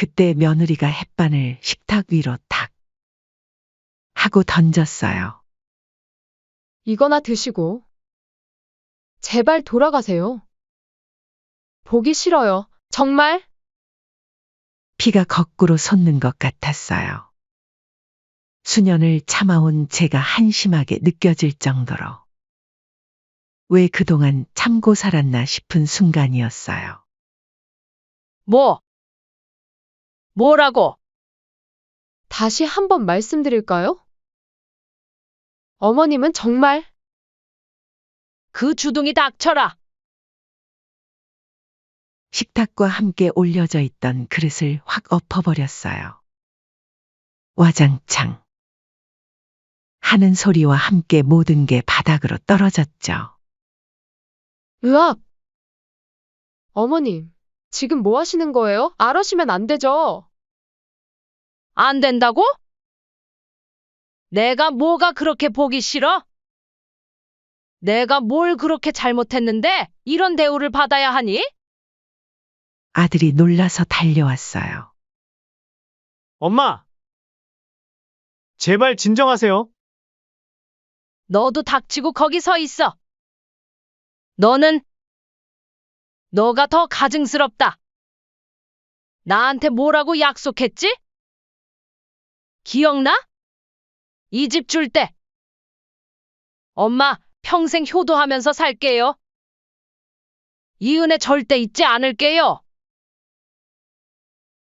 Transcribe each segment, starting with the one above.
그때 며느리가 햇반을 식탁 위로 탁 하고 던졌어요. 이거나 드시고. 제발 돌아가세요. 보기 싫어요. 정말? 피가 거꾸로 솟는 것 같았어요. 수년을 참아온 제가 한심하게 느껴질 정도로. 왜 그동안 참고 살았나 싶은 순간이었어요. 뭐라고? 다시 한번 말씀드릴까요? 어머님은 정말 그 주둥이 닥쳐라. 식탁과 함께 올려져 있던 그릇을 확 엎어버렸어요. 와장창 하는 소리와 함께 모든 게 바닥으로 떨어졌죠. 으악! 어머님, 지금 뭐 하시는 거예요? 아러시면 안 되죠. 안 된다고? 내가 뭐가 그렇게 보기 싫어? 내가 뭘 그렇게 잘못했는데 이런 대우를 받아야 하니? 아들이 놀라서 달려왔어요. 엄마! 제발 진정하세요. 너도 닥치고 거기 서 있어. 너가 더 가증스럽다. 나한테 뭐라고 약속했지? 기억나? 이 집 줄 때. 엄마, 평생 효도하면서 살게요. 이 은혜 절대 잊지 않을게요.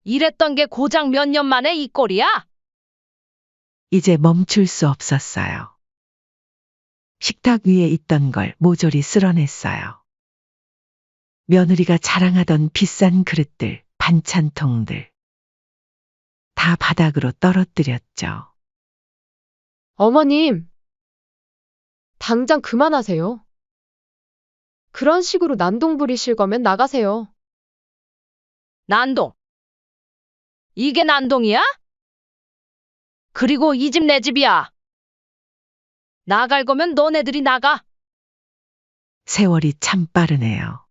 이랬던 게 고작 몇 년 만에 이 꼴이야? 이제 멈출 수 없었어요. 식탁 위에 있던 걸 모조리 쓸어냈어요. 며느리가 자랑하던 비싼 그릇들, 반찬통들. 다 바닥으로 떨어뜨렸죠. 어머님, 당장 그만하세요. 그런 식으로 난동 부리실 거면 나가세요. 난동. 이게 난동이야? 그리고 이 집 내 집이야. 나갈 거면 너네들이 나가. 세월이 참 빠르네요.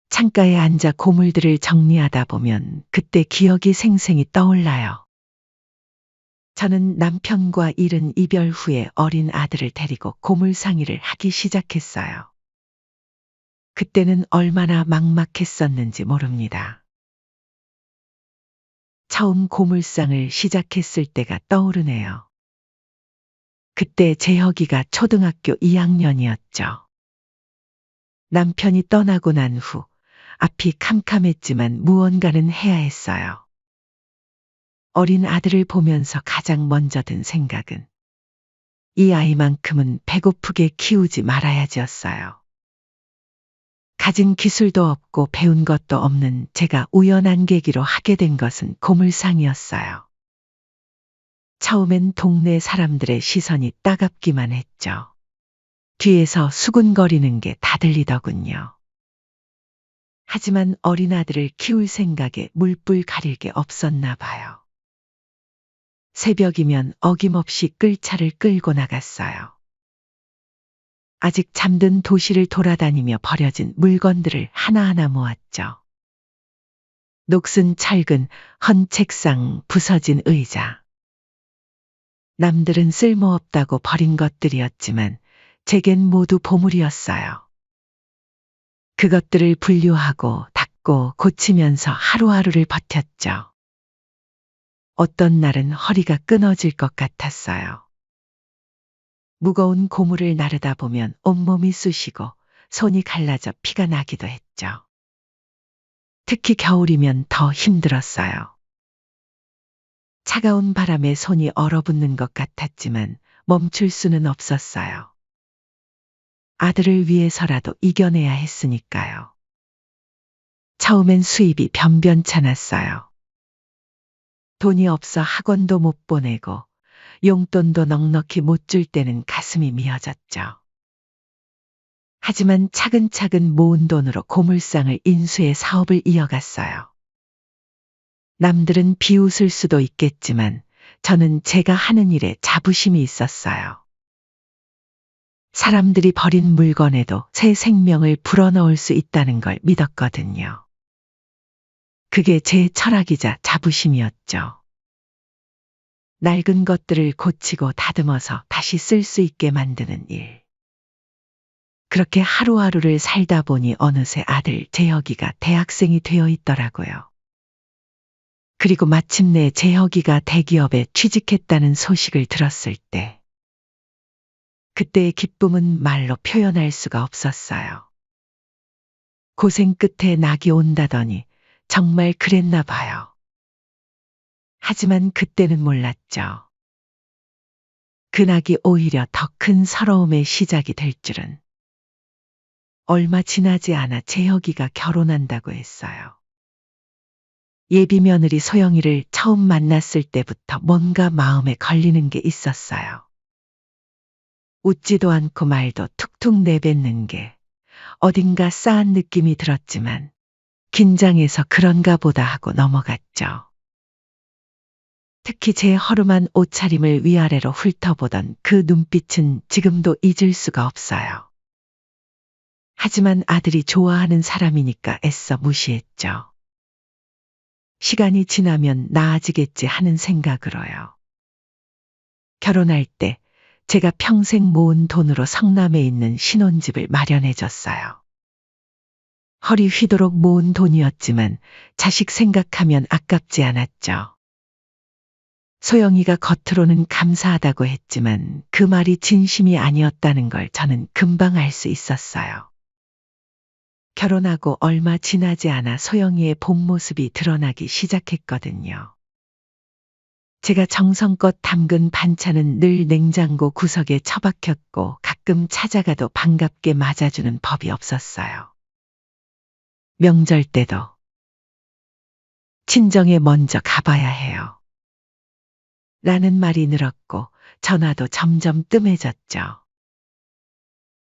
창가에 앉아 고물들을 정리하다 보면 그때 기억이 생생히 떠올라요. 저는 남편과 이른 이별 후에 어린 아들을 데리고 고물상의를 하기 시작했어요. 그때는 얼마나 막막했었는지 모릅니다. 처음 고물상을 시작했을 때가 떠오르네요. 그때 재혁이가 초등학교 2학년이었죠. 남편이 떠나고 난 후 앞이 캄캄했지만 무언가는 해야 했어요. 어린 아들을 보면서 가장 먼저 든 생각은 이 아이만큼은 배고프게 키우지 말아야지였어요. 가진 기술도 없고 배운 것도 없는 제가 우연한 계기로 하게 된 것은 고물상이었어요. 처음엔 동네 사람들의 시선이 따갑기만 했죠. 뒤에서 수군거리는 게 다 들리더군요. 하지만 어린 아들을 키울 생각에 물불 가릴 게 없었나 봐요. 새벽이면 어김없이 끌차를 끌고 나갔어요. 아직 잠든 도시를 돌아다니며 버려진 물건들을 하나하나 모았죠. 녹슨 철근, 헌 책상, 부서진 의자. 남들은 쓸모없다고 버린 것들이었지만 제겐 모두 보물이었어요. 그것들을 분류하고 닦고 고치면서 하루하루를 버텼죠. 어떤 날은 허리가 끊어질 것 같았어요. 무거운 고물을 나르다 보면 온몸이 쑤시고 손이 갈라져 피가 나기도 했죠. 특히 겨울이면 더 힘들었어요. 차가운 바람에 손이 얼어붙는 것 같았지만 멈출 수는 없었어요. 아들을 위해서라도 이겨내야 했으니까요. 처음엔 수입이 변변찮았어요. 돈이 없어 학원도 못 보내고 용돈도 넉넉히 못 줄 때는 가슴이 미어졌죠. 하지만 차근차근 모은 돈으로 고물상을 인수해 사업을 이어갔어요. 남들은 비웃을 수도 있겠지만 저는 제가 하는 일에 자부심이 있었어요. 사람들이 버린 물건에도 새 생명을 불어넣을 수 있다는 걸 믿었거든요. 그게 제 철학이자 자부심이었죠. 낡은 것들을 고치고 다듬어서 다시 쓸 수 있게 만드는 일. 그렇게 하루하루를 살다 보니 어느새 아들 재혁이가 대학생이 되어 있더라고요. 그리고 마침내 재혁이가 대기업에 취직했다는 소식을 들었을 때, 그때의 기쁨은 말로 표현할 수가 없었어요. 고생 끝에 낙이 온다더니 정말 그랬나 봐요. 하지만 그때는 몰랐죠. 그 낙이 오히려 더 큰 서러움의 시작이 될 줄은. 얼마 지나지 않아 재혁이가 결혼한다고 했어요. 예비 며느리 소영이를 처음 만났을 때부터 뭔가 마음에 걸리는 게 있었어요. 웃지도 않고 말도 툭툭 내뱉는 게 어딘가 싸한 느낌이 들었지만 긴장해서 그런가 보다 하고 넘어갔죠. 특히 제 허름한 옷차림을 위아래로 훑어보던 그 눈빛은 지금도 잊을 수가 없어요. 하지만 아들이 좋아하는 사람이니까 애써 무시했죠. 시간이 지나면 나아지겠지 하는 생각으로요. 결혼할 때 제가 평생 모은 돈으로 성남에 있는 신혼집을 마련해줬어요. 허리 휘도록 모은 돈이었지만 자식 생각하면 아깝지 않았죠. 소영이가 겉으로는 감사하다고 했지만 그 말이 진심이 아니었다는 걸 저는 금방 알 수 있었어요. 결혼하고 얼마 지나지 않아 소영이의 본 모습이 드러나기 시작했거든요. 제가 정성껏 담근 반찬은 늘 냉장고 구석에 처박혔고 가끔 찾아가도 반갑게 맞아주는 법이 없었어요. 명절 때도 친정에 먼저 가봐야 해요. 라는 말이 늘었고 전화도 점점 뜸해졌죠.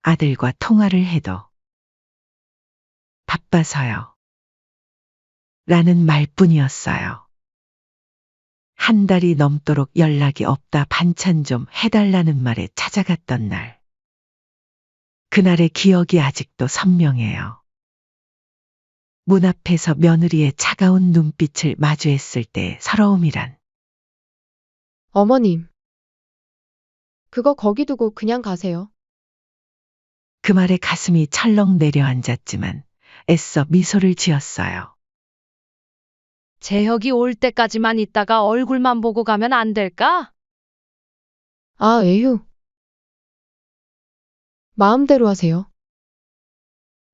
아들과 통화를 해도 바빠서요. 라는 말뿐이었어요. 한 달이 넘도록 연락이 없다 반찬 좀 해달라는 말에 찾아갔던 날. 그날의 기억이 아직도 선명해요. 문 앞에서 며느리의 차가운 눈빛을 마주했을 때의 서러움이란. 어머님. 그거 거기 두고 그냥 가세요. 그 말에 가슴이 철렁 내려앉았지만 애써 미소를 지었어요. 재혁이 올 때까지만 있다가 얼굴만 보고 가면 안 될까? 아, 에휴. 마음대로 하세요.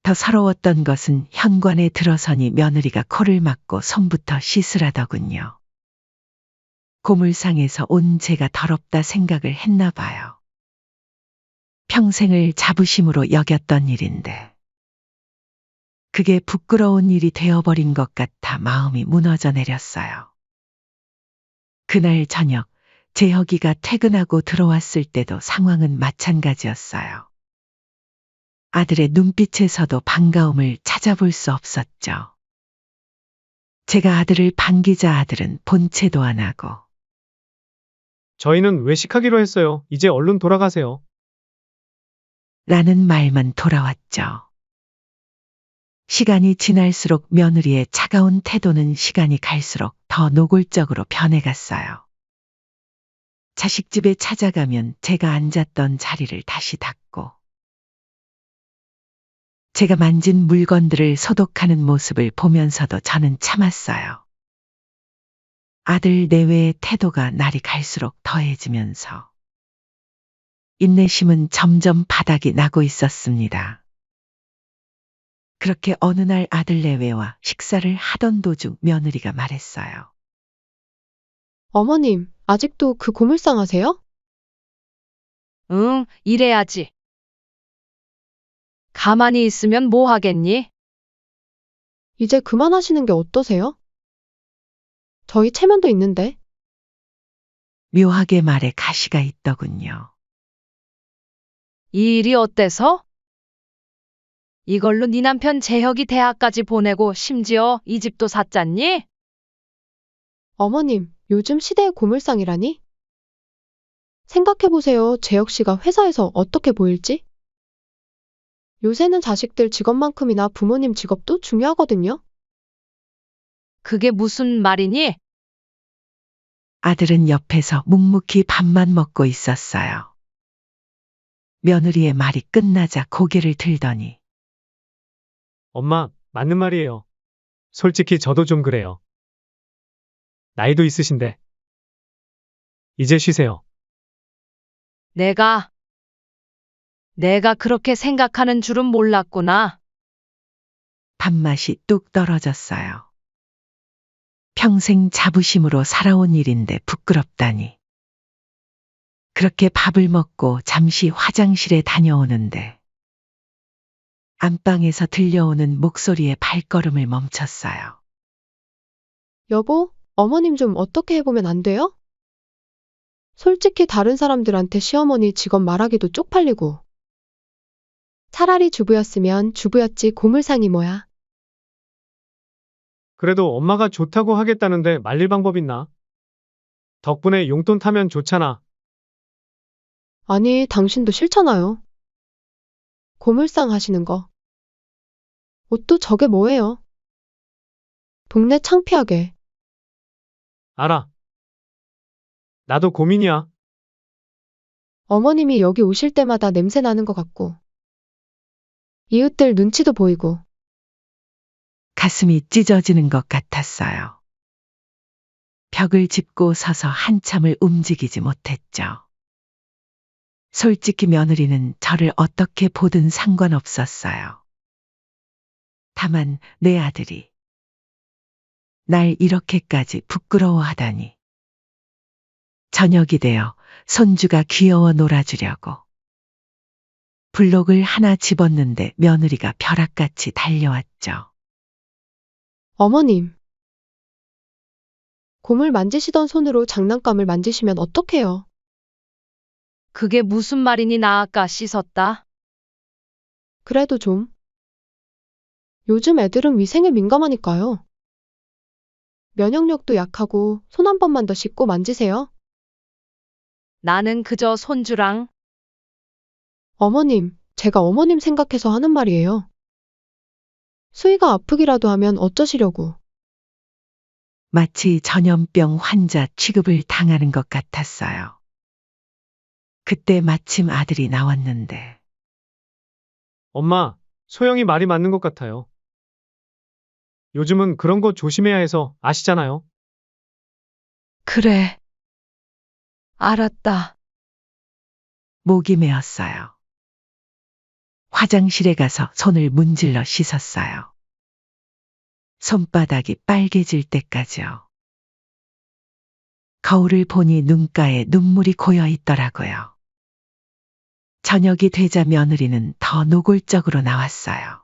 더 서러웠던 것은 현관에 들어서니 며느리가 코를 막고 손부터 씻으라더군요. 고물상에서 온 제가 더럽다 생각을 했나 봐요. 평생을 자부심으로 여겼던 일인데. 그게 부끄러운 일이 되어버린 것 같아 마음이 무너져 내렸어요. 그날 저녁 재혁이가 퇴근하고 들어왔을 때도 상황은 마찬가지였어요. 아들의 눈빛에서도 반가움을 찾아볼 수 없었죠. 제가 아들을 반기자 아들은 본체도 안 하고 저희는 외식하기로 했어요. 이제 얼른 돌아가세요. 라는 말만 돌아왔죠. 시간이 지날수록 며느리의 차가운 태도는 시간이 갈수록 더 노골적으로 변해갔어요. 자식 집에 찾아가면 제가 앉았던 자리를 다시 닦고 제가 만진 물건들을 소독하는 모습을 보면서도 저는 참았어요. 아들 내외의 태도가 날이 갈수록 더해지면서 인내심은 점점 바닥이 나고 있었습니다. 그렇게 어느 날 아들 내외와 식사를 하던 도중 며느리가 말했어요. 어머님, 아직도 그 고물상 하세요? 응, 이래야지. 가만히 있으면 뭐 하겠니? 이제 그만하시는 게 어떠세요? 저희 체면도 있는데. 묘하게 말에 가시가 있더군요. 이 일이 어때서? 이걸로 네 남편 재혁이 대학까지 보내고 심지어 이 집도 샀잖니? 어머님, 요즘 시대의 고물상이라니? 생각해보세요. 재혁 씨가 회사에서 어떻게 보일지? 요새는 자식들 직업만큼이나 부모님 직업도 중요하거든요. 그게 무슨 말이니? 아들은 옆에서 묵묵히 밥만 먹고 있었어요. 며느리의 말이 끝나자 고개를 들더니 엄마, 맞는 말이에요. 솔직히 저도 좀 그래요. 나이도 있으신데. 이제 쉬세요. 내가 그렇게 생각하는 줄은 몰랐구나. 밥맛이 뚝 떨어졌어요. 평생 자부심으로 살아온 일인데 부끄럽다니. 그렇게 밥을 먹고 잠시 화장실에 다녀오는데 안방에서 들려오는 목소리에 발걸음을 멈췄어요. 여보, 어머님 좀 어떻게 해보면 안 돼요? 솔직히 다른 사람들한테 시어머니 직업 말하기도 쪽팔리고. 차라리 주부였으면 주부였지 고물상이 뭐야. 그래도 엄마가 좋다고 하겠다는데 말릴 방법 있나? 덕분에 용돈 타면 좋잖아. 아니, 당신도 싫잖아요. 고물상 하시는 거. 옷도 저게 뭐예요? 동네 창피하게. 알아. 나도 고민이야. 어머님이 여기 오실 때마다 냄새 나는 것 같고. 이웃들 눈치도 보이고. 가슴이 찢어지는 것 같았어요. 벽을 짚고 서서 한참을 움직이지 못했죠. 솔직히 며느리는 저를 어떻게 보든 상관없었어요. 다만 내 아들이 날 이렇게까지 부끄러워하다니. 저녁이 되어 손주가 귀여워 놀아주려고 블록을 하나 집었는데 며느리가 벼락같이 달려왔죠. 어머님. 곰을 만지시던 손으로 장난감을 만지시면 어떡해요? 그게 무슨 말이니 나 아까 씻었다. 그래도 좀. 요즘 애들은 위생에 민감하니까요. 면역력도 약하고 손 한 번만 더 씻고 만지세요. 나는 그저 손주랑 어머님, 제가 어머님 생각해서 하는 말이에요. 수희가 아프기라도 하면 어쩌시려고. 마치 전염병 환자 취급을 당하는 것 같았어요. 그때 마침 아들이 나왔는데 엄마, 소영이 말이 맞는 것 같아요. 요즘은 그런 거 조심해야 해서 아시잖아요. 그래. 알았다. 목이 메었어요. 화장실에 가서 손을 문질러 씻었어요. 손바닥이 빨개질 때까지요. 거울을 보니 눈가에 눈물이 고여 있더라고요. 저녁이 되자 며느리는 더 노골적으로 나왔어요.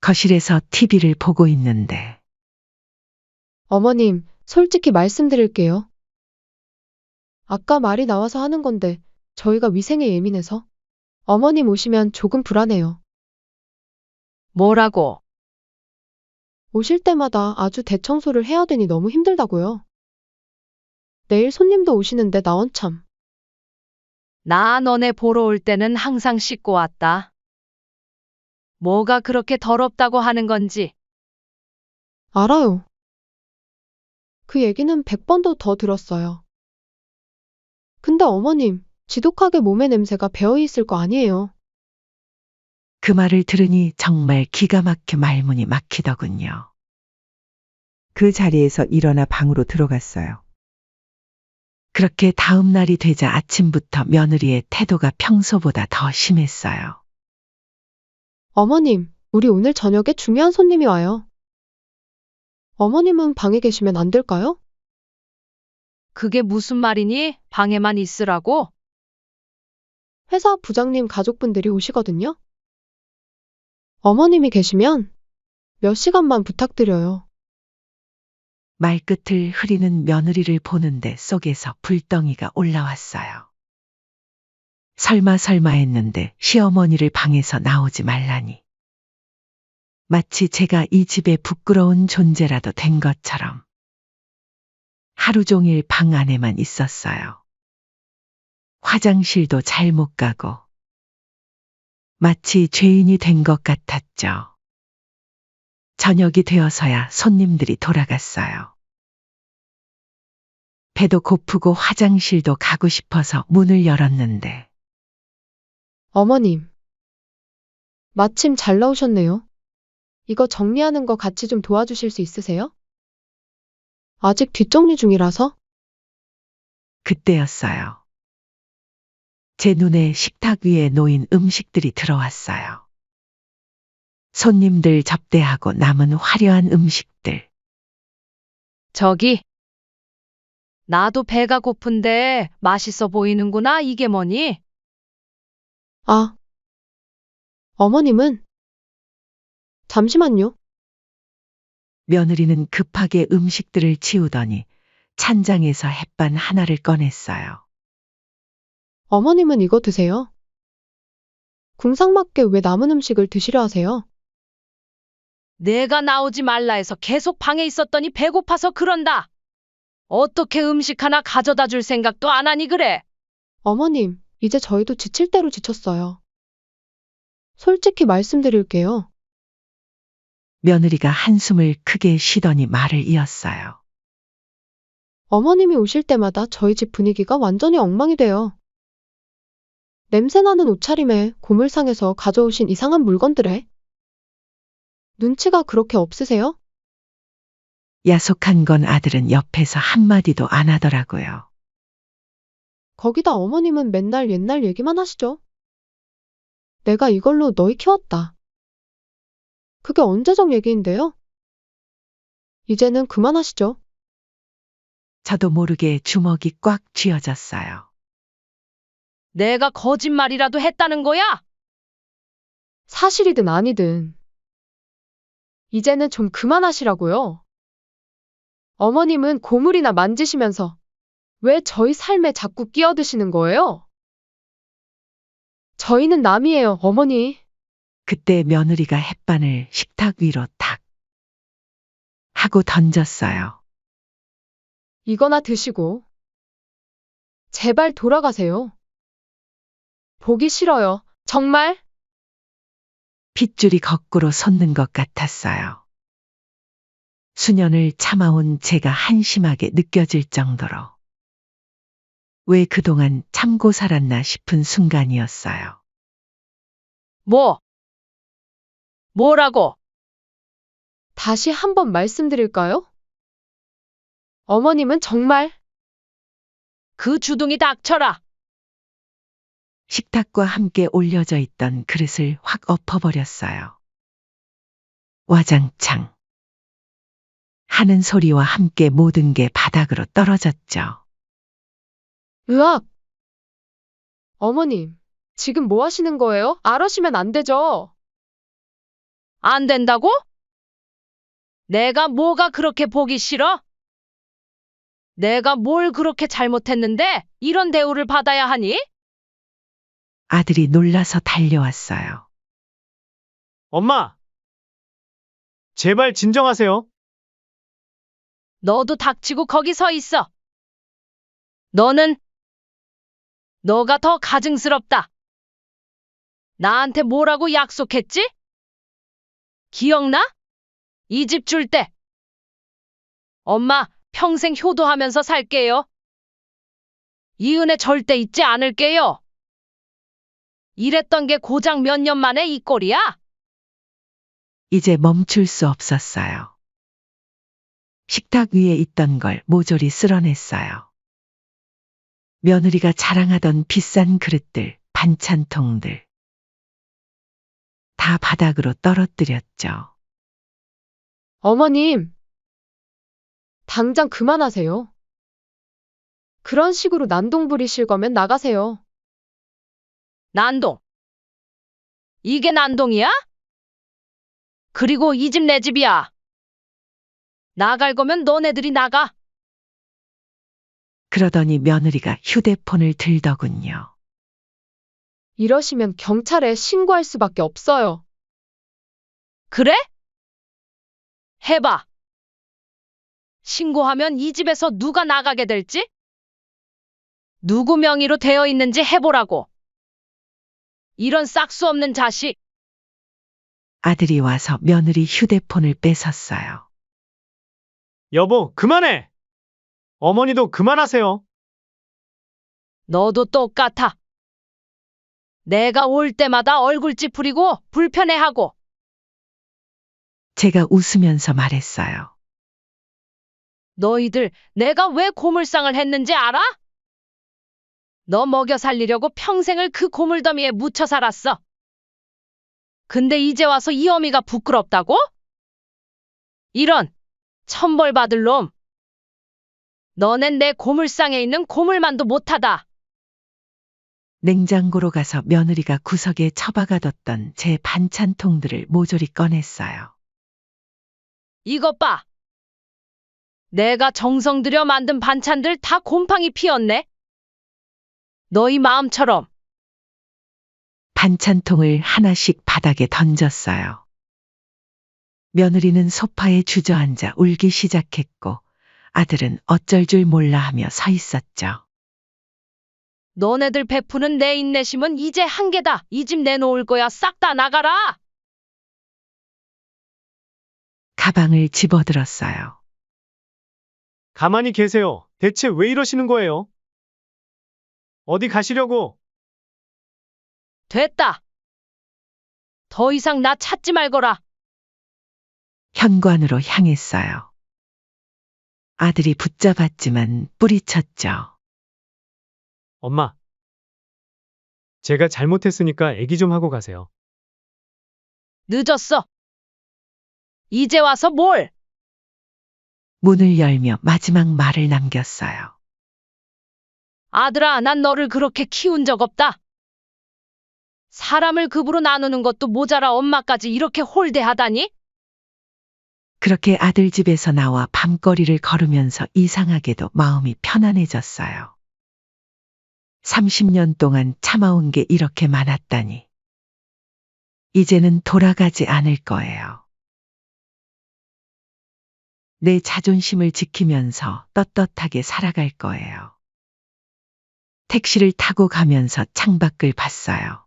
거실에서 TV를 보고 있는데 어머님, 솔직히 말씀드릴게요. 아까 말이 나와서 하는 건데 저희가 위생에 예민해서 어머님 오시면 조금 불안해요. 뭐라고? 오실 때마다 아주 대청소를 해야 되니 너무 힘들다고요. 내일 손님도 오시는데 나 원참. 나 너네 보러 올 때는 항상 씻고 왔다. 뭐가 그렇게 더럽다고 하는 건지. 알아요. 그 얘기는 100번도 더 들었어요. 근데 어머님, 지독하게 몸의 냄새가 배어 있을 거 아니에요. 그 말을 들으니 정말 기가 막혀 말문이 막히더군요. 그 자리에서 일어나 방으로 들어갔어요. 그렇게 다음 날이 되자 아침부터 며느리의 태도가 평소보다 더 심했어요. 어머님, 우리 오늘 저녁에 중요한 손님이 와요. 어머님은 방에 계시면 안 될까요? 그게 무슨 말이니? 방에만 있으라고? 회사 부장님 가족분들이 오시거든요. 어머님이 계시면 몇 시간만 부탁드려요. 말끝을 흐리는 며느리를 보는데 속에서 불덩이가 올라왔어요. 설마 했는데 시어머니를 방에서 나오지 말라니. 마치 제가 이 집의 부끄러운 존재라도 된 것처럼. 하루 종일 방 안에만 있었어요. 화장실도 잘 못 가고. 마치 죄인이 된 것 같았죠. 저녁이 되어서야 손님들이 돌아갔어요. 배도 고프고 화장실도 가고 싶어서 문을 열었는데 어머님. 마침 잘 나오셨네요. 이거 정리하는 거 같이 좀 도와주실 수 있으세요? 아직 뒷정리 중이라서? 그때였어요. 제 눈에 식탁 위에 놓인 음식들이 들어왔어요. 손님들 접대하고 남은 화려한 음식들. 저기, 나도 배가 고픈데 맛있어 보이는구나. 이게 뭐니? 아. 어머님은? 잠시만요. 며느리는 급하게 음식들을 치우더니 찬장에서 햇반 하나를 꺼냈어요. 어머님은 이거 드세요. 궁상맞게 왜 남은 음식을 드시려 하세요? 내가 나오지 말라 해서 계속 방에 있었더니 배고파서 그런다. 어떻게 음식 하나 가져다 줄 생각도 안 하니 그래? 어머님, 이제 저희도 지칠 대로 지쳤어요. 솔직히 말씀드릴게요. 며느리가 한숨을 크게 쉬더니 말을 이었어요. 어머님이 오실 때마다 저희 집 분위기가 완전히 엉망이 돼요. 냄새나는 옷차림에 고물상에서 가져오신 이상한 물건들에 눈치가 그렇게 없으세요? 야속한 건 아들은 옆에서 한마디도 안 하더라고요. 거기다 어머님은 맨날 옛날 얘기만 하시죠. 내가 이걸로 너희 키웠다. 그게 언제적 얘기인데요? 이제는 그만하시죠. 저도 모르게 주먹이 꽉 쥐어졌어요. 내가 거짓말이라도 했다는 거야? 사실이든 아니든. 이제는 좀 그만하시라고요. 어머님은 고물이나 만지시면서 왜 저희 삶에 자꾸 끼어드시는 거예요? 저희는 남이에요, 어머니. 그때 며느리가 햇반을 식탁 위로 탁 하고 던졌어요. 이거나 드시고. 제발 돌아가세요. 보기 싫어요. 정말? 핏줄이 거꾸로 솟는 것 같았어요. 수년을 참아온 제가 한심하게 느껴질 정도로. 왜 그동안 참고 살았나 싶은 순간이었어요. 뭐라고? 다시 한번 말씀드릴까요? 어머님은 정말 그 주둥이 닥쳐라. 식탁과 함께 올려져 있던 그릇을 확 엎어버렸어요. 와장창 하는 소리와 함께 모든 게 바닥으로 떨어졌죠. 으악! 어머님, 지금 뭐 하시는 거예요? 아러시면 안 되죠. 안 된다고? 내가 뭐가 그렇게 보기 싫어? 내가 뭘 그렇게 잘못했는데 이런 대우를 받아야 하니? 아들이 놀라서 달려왔어요. 엄마! 제발 진정하세요. 너도 닥치고 거기 서 있어. 너가 더 가증스럽다. 나한테 뭐라고 약속했지? 기억나? 이 집 줄 때. 엄마, 평생 효도하면서 살게요. 이 은혜 절대 잊지 않을게요. 이랬던 게 고작 몇 년 만에 이 꼴이야? 이제 멈출 수 없었어요. 식탁 위에 있던 걸 모조리 쓸어냈어요. 며느리가 자랑하던 비싼 그릇들, 반찬통들. 다 바닥으로 떨어뜨렸죠. 어머님, 당장 그만하세요. 그런 식으로 난동 부리실 거면 나가세요. 난동. 이게 난동이야? 그리고 이 집 내 집이야. 나갈 거면 너네들이 나가. 그러더니 며느리가 휴대폰을 들더군요. 이러시면 경찰에 신고할 수밖에 없어요. 그래? 해봐. 신고하면 이 집에서 누가 나가게 될지? 누구 명의로 되어 있는지 해보라고. 이런 싹수 없는 자식. 아들이 와서 며느리 휴대폰을 뺏었어요. 여보, 그만해! 어머니도 그만하세요. 너도 똑같아. 내가 올 때마다 얼굴 찌푸리고 불편해하고. 제가 웃으면서 말했어요. 너희들 내가 왜 고물상을 했는지 알아? 너 먹여 살리려고 평생을 그 고물더미에 묻혀 살았어. 근데 이제 와서 이 어미가 부끄럽다고? 이런 천벌 받을 놈. 너넨 내 고물상에 있는 고물만도 못하다. 냉장고로 가서 며느리가 구석에 처박아뒀던 제 반찬통들을 모조리 꺼냈어요. 이것 봐. 내가 정성 들여 만든 반찬들 다 곰팡이 피었네. 너희 마음처럼. 반찬통을 하나씩 바닥에 던졌어요. 며느리는 소파에 주저앉아 울기 시작했고 아들은 어쩔 줄 몰라 하며 서 있었죠. 너네들 베푸는 내 인내심은 이제 한계다. 이 집 내놓을 거야. 싹 다 나가라. 가방을 집어들었어요. 가만히 계세요. 대체 왜 이러시는 거예요? 어디 가시려고? 됐다. 더 이상 나 찾지 말거라. 현관으로 향했어요. 아들이 붙잡았지만 뿌리쳤죠. 엄마. 제가 잘못했으니까 애기 좀 하고 가세요. 늦었어. 이제 와서 뭘? 문을 열며 마지막 말을 남겼어요. 아들아, 난 너를 그렇게 키운 적 없다. 사람을 급으로 나누는 것도 모자라 엄마까지 이렇게 홀대하다니? 그렇게 아들 집에서 나와 밤거리를 걸으면서 이상하게도 마음이 편안해졌어요. 30년 동안 참아온 게 이렇게 많았다니. 이제는 돌아가지 않을 거예요. 내 자존심을 지키면서 떳떳하게 살아갈 거예요. 택시를 타고 가면서 창밖을 봤어요.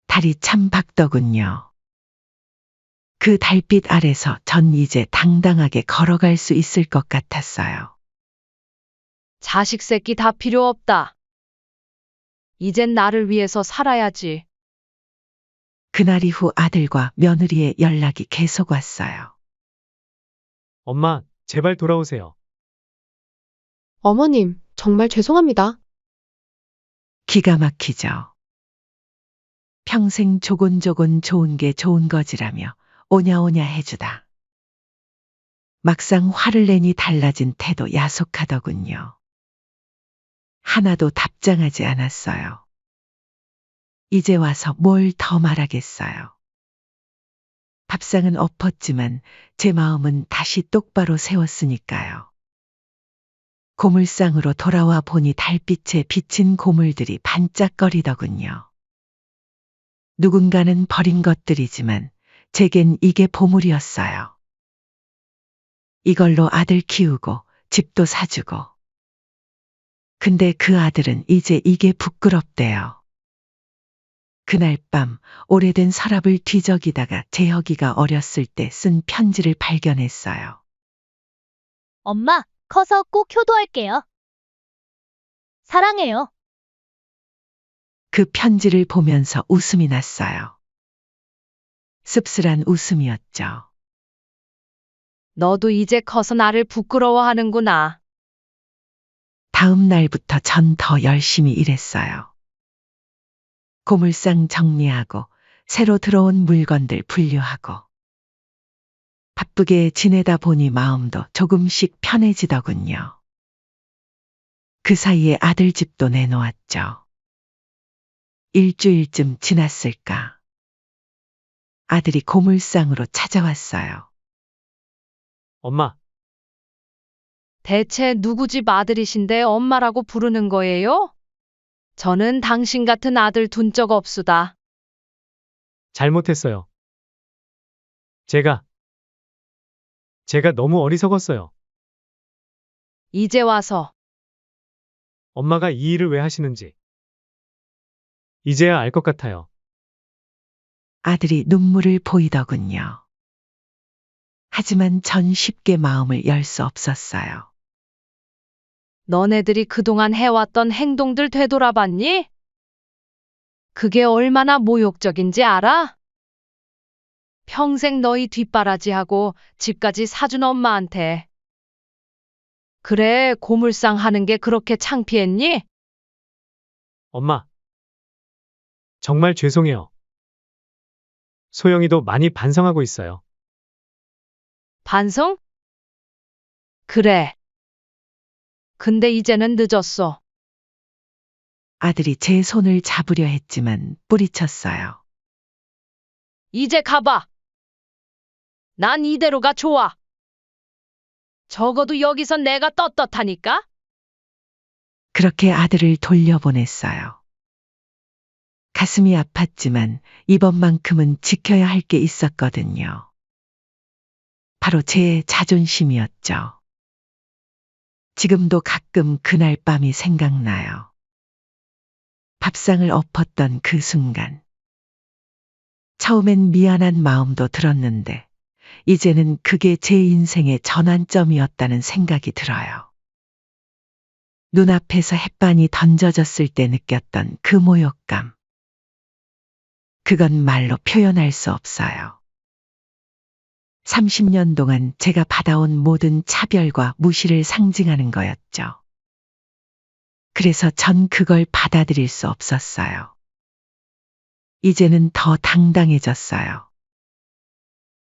달이 참 밝더군요. 그 달빛 아래서 전 이제 당당하게 걸어갈 수 있을 것 같았어요. 자식 새끼 다 필요 없다. 이젠 나를 위해서 살아야지. 그날 이후 아들과 며느리의 연락이 계속 왔어요. 엄마, 제발 돌아오세요. 어머님, 정말 죄송합니다. 기가 막히죠. 평생 조곤조곤 좋은 게 좋은 거지라며 오냐오냐 해주다. 막상 화를 내니 달라진 태도 야속하더군요. 하나도 답장하지 않았어요. 이제 와서 뭘 더 말하겠어요. 밥상은 엎었지만 제 마음은 다시 똑바로 세웠으니까요. 고물상으로 돌아와 보니 달빛에 비친 고물들이 반짝거리더군요. 누군가는 버린 것들이지만 제겐 이게 보물이었어요. 이걸로 아들 키우고 집도 사주고. 근데 그 아들은 이제 이게 부끄럽대요. 그날 밤 오래된 서랍을 뒤적이다가 재혁이가 어렸을 때 쓴 편지를 발견했어요. 엄마, 커서 꼭 효도할게요. 사랑해요. 그 편지를 보면서 웃음이 났어요. 씁쓸한 웃음이었죠. 너도 이제 커서 나를 부끄러워하는구나. 다음 날부터 전 더 열심히 일했어요. 고물상 정리하고 새로 들어온 물건들 분류하고. 바쁘게 지내다 보니 마음도 조금씩 편해지더군요. 그 사이에 아들 집도 내놓았죠. 일주일쯤 지났을까. 아들이 고물상으로 찾아왔어요. 엄마, 대체 누구 집 아들이신데 엄마라고 부르는 거예요? 저는 당신 같은 아들 둔 적 없수다. 잘못했어요. 제가 너무 어리석었어요. 이제 와서 엄마가 이 일을 왜 하시는지. 이제야 알 것 같아요. 아들이 눈물을 보이더군요. 하지만 전 쉽게 마음을 열 수 없었어요. 너네들이 그동안 해왔던 행동들 되돌아봤니? 그게 얼마나 모욕적인지 알아? 평생 너희 뒷바라지하고 집까지 사준 엄마한테. 그래, 고물상 하는 게 그렇게 창피했니? 엄마, 정말 죄송해요. 소영이도 많이 반성하고 있어요. 반성? 그래. 근데 이제는 늦었어. 아들이 제 손을 잡으려 했지만 뿌리쳤어요. 이제 가봐. 난 이대로가 좋아. 적어도 여기선 내가 떳떳하니까? 그렇게 아들을 돌려보냈어요. 가슴이 아팠지만 이번만큼은 지켜야 할 게 있었거든요. 바로 제 자존심이었죠. 지금도 가끔 그날 밤이 생각나요. 밥상을 엎었던 그 순간. 처음엔 미안한 마음도 들었는데, 이제는 그게 제 인생의 전환점이었다는 생각이 들어요. 눈앞에서 햇반이 던져졌을 때 느꼈던 그 모욕감. 그건 말로 표현할 수 없어요. 30년 동안 제가 받아온 모든 차별과 무시를 상징하는 거였죠. 그래서 전 그걸 받아들일 수 없었어요. 이제는 더 당당해졌어요.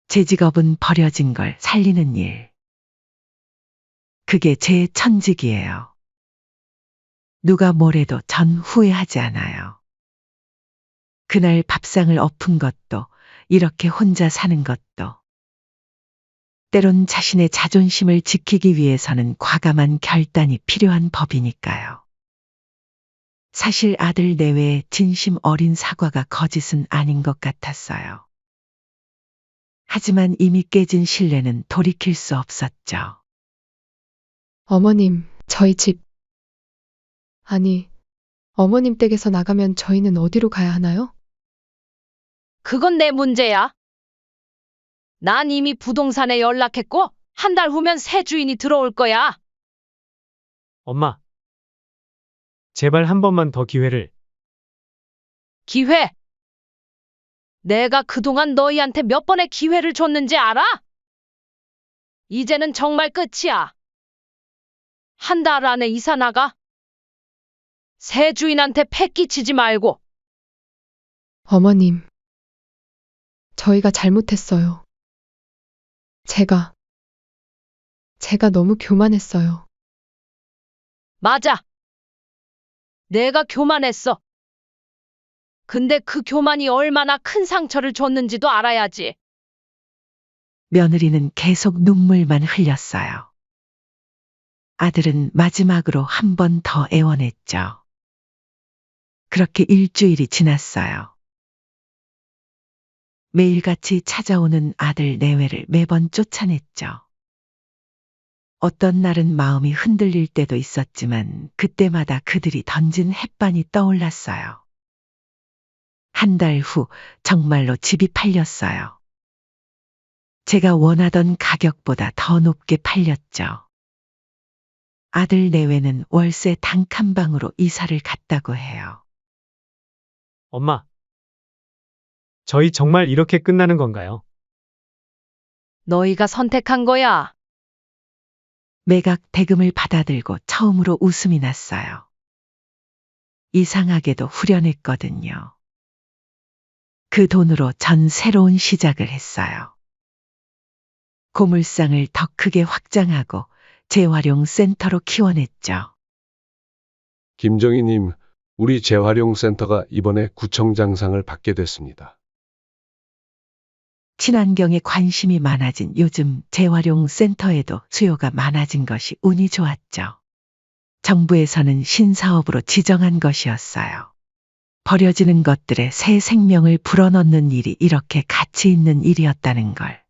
제 직업은 버려진 걸 살리는 일. 그게 제 천직이에요. 누가 뭐래도 전 후회하지 않아요. 그날 밥상을 엎은 것도, 이렇게 혼자 사는 것도. 때론 자신의 자존심을 지키기 위해서는 과감한 결단이 필요한 법이니까요. 사실 아들 내외의 진심 어린 사과가 거짓은 아닌 것 같았어요. 하지만 이미 깨진 신뢰는 돌이킬 수 없었죠. 어머님, 저희 집. 아니, 어머님 댁에서 나가면 저희는 어디로 가야 하나요? 그건 내 문제야. 난 이미 부동산에 연락했고, 한 달 후면 새 주인이 들어올 거야. 엄마, 제발 한 번만 더 기회를. 기회. 내가 그동안 너희한테 몇 번의 기회를 줬는지 알아? 이제는 정말 끝이야. 한 달 안에 이사 나가. 새 주인한테 패 끼치지 말고. 어머님, 저희가 잘못했어요. 제가 너무 교만했어요. 맞아. 내가 교만했어. 근데 그 교만이 얼마나 큰 상처를 줬는지도 알아야지. 며느리는 계속 눈물만 흘렸어요. 아들은 마지막으로 한 번 더 애원했죠. 그렇게 일주일이 지났어요. 매일같이 찾아오는 아들 내외를 매번 쫓아냈죠. 어떤 날은 마음이 흔들릴 때도 있었지만 그때마다 그들이 던진 햇반이 떠올랐어요. 한 달 후 정말로 집이 팔렸어요. 제가 원하던 가격보다 더 높게 팔렸죠. 아들 내외는 월세 단칸방으로 이사를 갔다고 해요. 엄마, 저희 정말 이렇게 끝나는 건가요? 너희가 선택한 거야. 매각 대금을 받아들고 처음으로 웃음이 났어요. 이상하게도 후련했거든요. 그 돈으로 전 새로운 시작을 했어요. 고물상을 더 크게 확장하고 재활용 센터로 키워냈죠. 김정희님, 우리 재활용센터가 이번에 구청장상을 받게 됐습니다. 친환경에 관심이 많아진 요즘 재활용 센터에도 수요가 많아진 것이 운이 좋았죠. 정부에서는 신사업으로 지정한 것이었어요. 버려지는 것들에 새 생명을 불어넣는 일이 이렇게 가치 있는 일이었다는 걸.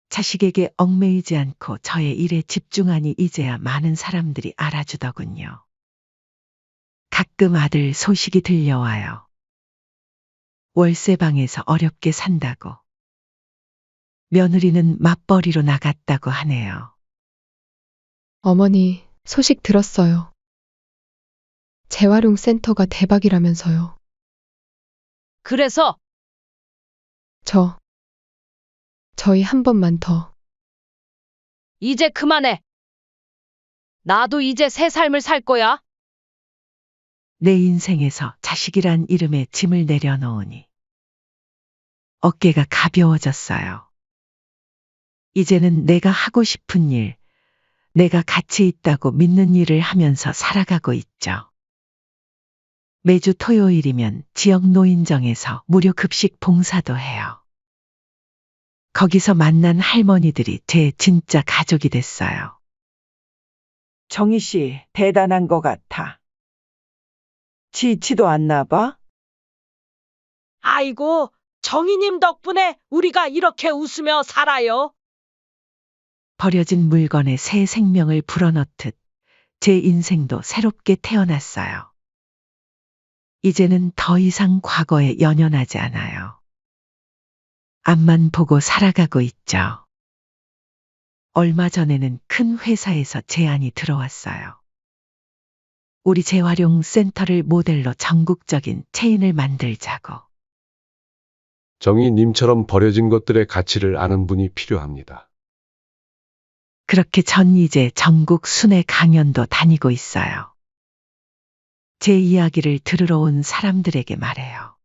자식에게 얽매이지 않고 저의 일에 집중하니 이제야 많은 사람들이 알아주더군요. 가끔 아들 소식이 들려와요. 월세방에서 어렵게 산다고. 며느리는 맞벌이로 나갔다고 하네요. 어머니, 소식 들었어요. 재활용 센터가 대박이라면서요. 그래서 저희 한 번만 더. 이제 그만해. 나도 이제 새 삶을 살 거야. 내 인생에서 자식이란 이름의 짐을 내려놓으니 어깨가 가벼워졌어요. 이제는 내가 하고 싶은 일, 내가 가치 있다고 믿는 일을 하면서 살아가고 있죠. 매주 토요일이면 지역 노인정에서 무료 급식 봉사도 해요. 거기서 만난 할머니들이 제 진짜 가족이 됐어요. 정희 씨, 대단한 것 같아. 지치도 않나 봐? 아이고, 정희님 덕분에 우리가 이렇게 웃으며 살아요. 버려진 물건에 새 생명을 불어넣듯 제 인생도 새롭게 태어났어요. 이제는 더 이상 과거에 연연하지 않아요. 앞만 보고 살아가고 있죠. 얼마 전에는 큰 회사에서 제안이 들어왔어요. 우리 재활용 센터를 모델로 전국적인 체인을 만들자고. 정희님처럼 버려진 것들의 가치를 아는 분이 필요합니다. 그렇게 전 이제 전국 순회 강연도 다니고 있어요. 제 이야기를 들으러 온 사람들에게 말해요.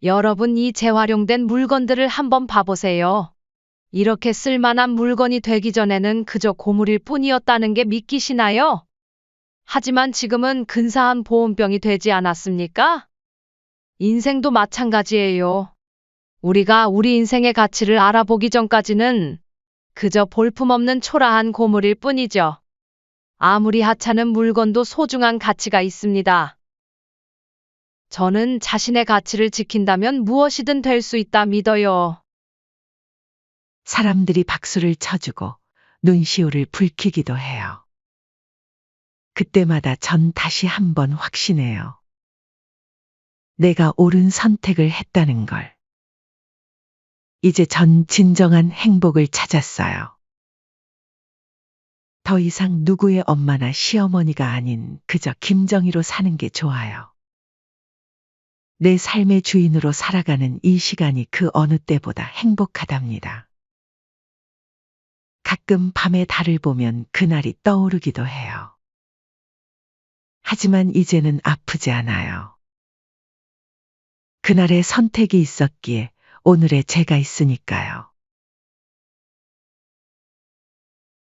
여러분 이 재활용된 물건들을 한번 봐보세요. 이렇게 쓸만한 물건이 되기 전에는 그저 고물일 뿐이었다는 게 믿기시나요? 하지만 지금은 근사한 보온병이 되지 않았습니까? 인생도 마찬가지예요. 우리가 우리 인생의 가치를 알아보기 전까지는 그저 볼품없는 초라한 고물일 뿐이죠. 아무리 하찮은 물건도 소중한 가치가 있습니다. 저는 자신의 가치를 지킨다면 무엇이든 될 수 있다 믿어요. 사람들이 박수를 쳐주고 눈시울을 붉히기도 해요. 그때마다 전 다시 한번 확신해요. 내가 옳은 선택을 했다는 걸. 이제 전 진정한 행복을 찾았어요. 더 이상 누구의 엄마나 시어머니가 아닌 그저 김정희로 사는 게 좋아요. 내 삶의 주인으로 살아가는 이 시간이 그 어느 때보다 행복하답니다. 가끔 밤에 달을 보면 그날이 떠오르기도 해요. 하지만 이제는 아프지 않아요. 그날의 선택이 있었기에 오늘의 제가 있으니까요.